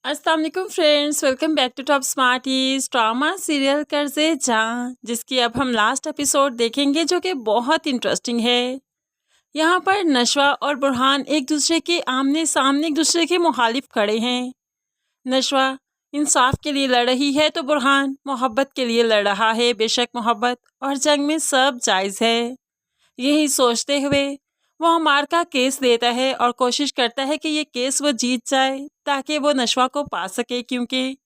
अस्सलाम वालेकुम friends, welcome back to Top Smarties. Drama serial Qarz-e Jaan, जिसकी अब हम लास्ट एपिसोड देखेंगे जो कि बहुत इंटरेस्टिंग है। यहाँ पर नशवा और बुरहान एक दूसरे के आमने सामने एक दूसरे के मुखालिफ खड़े हैं। नशवा इंसाफ के लिए लड़ रही है तो बुरहान मोहब्बत के लिए लड़ रहा है। बेशक मोहब्बत और जंग में सब जायज़ है। यही सोचते हुए वो अमार का केस देता है और कोशिश करता है कि ये केस वो जीत जाए ताकि वो नशवा को पा सके, क्योंकि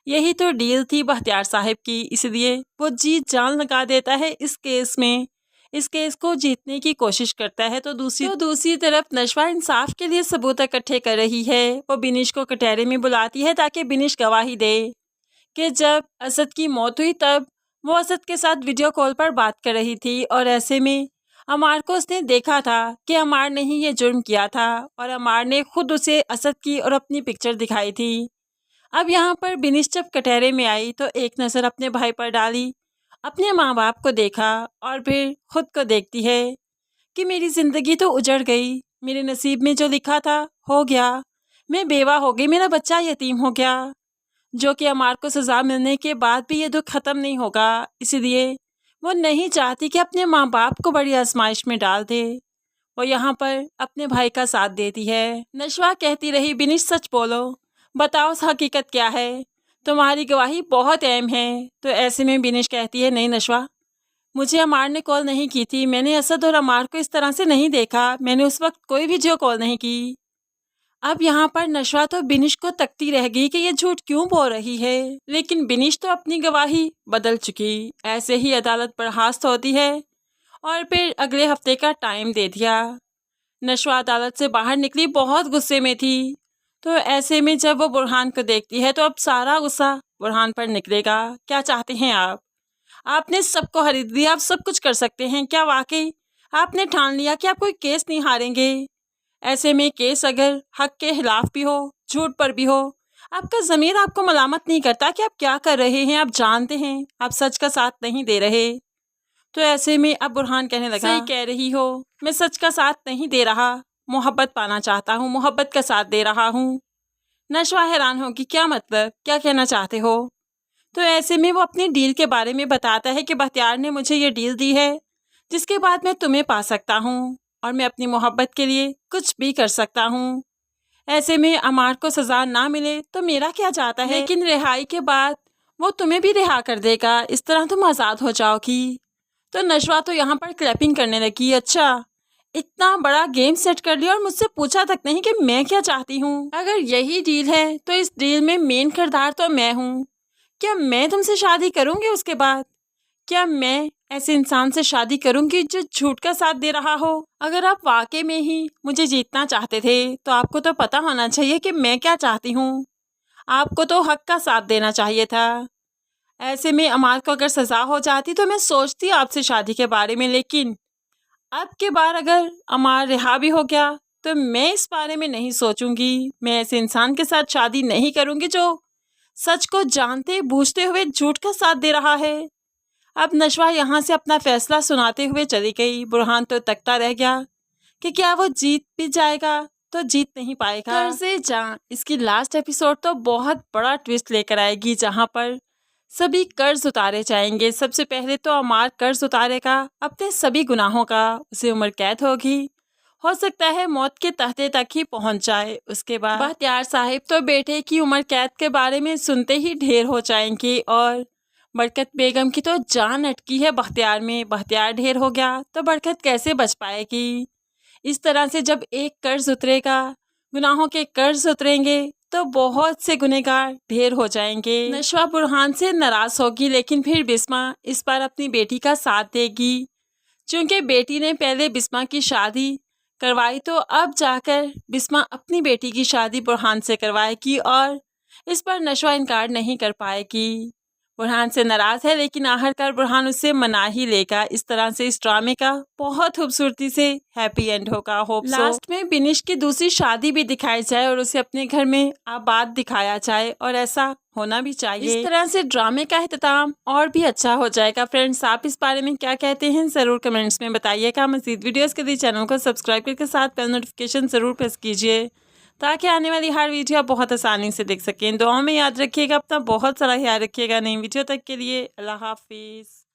यही तो डील थी बख्तियार साहब की। इसलिए वो जीत जान लगा देता है इस केस में, इस केस को जीतने की कोशिश करता है। तो दूसरी तरफ नशवा इंसाफ के लिए सबूत इकट्ठे कर रही है। वो बिनिश को कटहरे में बुलाती है ताकि बिनिश गवाही दे कि जब असद की मौत हुई तब वो असद के साथ वीडियो कॉल पर बात कर रही थी और ऐसे में अमार को उसने देखा था कि अमार ने ही ये जुर्म किया था और अमार ने खुद उसे असद की और अपनी पिक्चर दिखाई थी। अब यहाँ पर बिनिश जब कटहरे में आई तो एक नज़र अपने भाई पर डाली, अपने माँ बाप को देखा और फिर खुद को देखती है कि मेरी ज़िंदगी तो उजड़ गई, मेरे नसीब में जो लिखा था हो गया, मैं बेवा हो गई, मेरा बच्चा यतीम हो गया। जो कि अमार को सज़ा मिलने के बाद भी ये दुख ख़त्म नहीं होगा, इसलिए वो नहीं चाहती कि अपने माँ बाप को बड़ी आजमाइश में डाल दे। वो यहाँ पर अपने भाई का साथ देती है। नशवा कहती रही, बिनिश सच बोलो, बताओ हकीकत क्या है, तुम्हारी गवाही बहुत अहम है। तो ऐसे में बिनिश कहती है, नहीं नशवा, मुझे अमार ने कॉल नहीं की थी, मैंने असद और अमार को इस तरह से नहीं देखा, मैंने उस वक्त कोई वीडियो कॉल नहीं की। अब यहाँ पर नशवा तो बिनिश को तकती रह गई कि ये झूठ क्यों बोल रही है, लेकिन बिनिश तो अपनी गवाही बदल चुकी। ऐसे ही अदालत बर्खास्त होती है और फिर अगले हफ्ते का टाइम दे दिया। नशवा अदालत से बाहर निकली, बहुत गुस्से में थी। तो ऐसे में जब वो बुरहान को देखती है तो अब सारा गुस्सा बुरहान पर निकलेगा। क्या चाहते हैं आप? आपने सबको खरीद लिया, आप सब कुछ कर सकते हैं। क्या वाकई आपने ठान लिया कि आप कोई केस नहीं हारेंगे? ऐसे में केस अगर हक के खिलाफ भी हो, झूठ पर भी हो, आपका ज़मीर आपको मलामत नहीं करता कि आप क्या कर रहे हैं। आप जानते हैं आप सच का साथ नहीं दे रहे। तो ऐसे में अब बुरहान कहने लगा, सही कह रही हो, मैं सच का साथ नहीं दे रहा, मोहब्बत पाना चाहता हूँ, मोहब्बत का साथ दे रहा हूँ। नशवा हैरान होगी, क्या मतलब, क्या कहना चाहते हो? तो ऐसे में वो अपनी डील के बारे में बताता है कि बख्तियार ने मुझे ये डील दी है जिसके बाद मैं तुम्हें पा सकता हूँ और मैं अपनी मोहब्बत के लिए कुछ भी कर सकता हूँ। ऐसे में अमार को सज़ा ना मिले तो मेरा क्या जाता है, लेकिन रिहाई के बाद वो तुम्हें भी रिहा कर देगा, इस तरह तुम आज़ाद हो जाओगी। तो नशवा तो यहाँ पर क्लैपिंग करने लगी। अच्छा, इतना बड़ा गेम सेट कर लिया और मुझसे पूछा तक नहीं कि मैं क्या चाहती हूँ। अगर यही डील है तो इस डील में मेन किरदार तो मैं हूँ। क्या मैं तुमसे शादी करूँगी? उसके बाद क्या मैं ऐसे इंसान से शादी करूँगी जो झूठ का साथ दे रहा हो? अगर आप वाकई में ही मुझे जीतना चाहते थे तो आपको तो पता होना चाहिए कि मैं क्या चाहती हूँ। आपको तो हक का साथ देना चाहिए था। ऐसे में अमार को अगर सज़ा हो जाती तो मैं सोचती आपसे शादी के बारे में, लेकिन अब के बार अगर अमार रिहा भी हो गया तो मैं इस बारे में नहीं सोचूंगी। मैं ऐसे इंसान के साथ शादी नहीं करूँगी जो सच को जानते बूझते हुए झूठ का साथ दे रहा है। अब नशवा यहाँ से अपना फैसला सुनाते हुए चली गई। बुरहान तो तकता रह गया कि क्या वो जीत भी जाएगा तो जीत नहीं पाएगा। कर्ज़े जां इसकी लास्ट एपिसोड तो बहुत बड़ा ट्विस्ट लेकर आएगी, जहाँ पर सभी कर्ज उतारे जाएंगे। सबसे पहले तो अमार कर्ज उतारेगा अपने सभी गुनाहों का, उसे उम्र कैद होगी, हो सकता है मौत के तहते तक ही पहुंच जाए। उसके बाद बख्तियार साहिब तो बेटे की उम्र कैद के बारे में सुनते ही ढेर हो जाएंगे और बरकत बेगम की तो जान अटकी है बख्तियार में। बख्तियार ढेर हो गया तो बरकत कैसे बच पाएगी? इस तरह से जब एक कर्ज उतरेगा, गुनाहों के कर्ज उतरेंगे तो बहुत से गुनहगार ढेर हो जाएंगे। नशवा बुरहान से नाराज होगी, लेकिन फिर बिस्मा इस बार अपनी बेटी का साथ देगी। चूँकि बेटी ने पहले बिस्मा की शादी करवाई तो अब जाकर बिस्मा अपनी बेटी की शादी बुरहान से करवाएगी और इस पर नशवा इनकार नहीं कर पाएगी। बुरहान से नाराज़ है लेकिन आखिरकार बुरहान उससे मना ही लेगा। इस तरह से इस ड्रामे का बहुत खूबसूरती से हैप्पी एंड होगा। होप लास्ट में बिनिश की दूसरी शादी भी दिखाई जाए और उसे अपने घर में आबाद दिखाया जाए, और ऐसा होना भी चाहिए। इस तरह से ड्रामे का इख्तिताम और भी अच्छा हो जाएगा। फ्रेंड्स, आप इस बारे में क्या कहते हैं ज़रूर कमेंट्स में बताइएगा। मज़ीद वीडियोज़ के लिए चैनल को सब्सक्राइब करके साथ बेल नोटिफिकेशन ज़रूर प्रेस कीजिए ताकि आने वाली हर वीडियो आप बहुत आसानी से देख सकें। दुआओं में याद रखिएगा, अपना बहुत सारा ख्याल रखिएगा। नई वीडियो तक के लिए अल्लाह हाफिज़।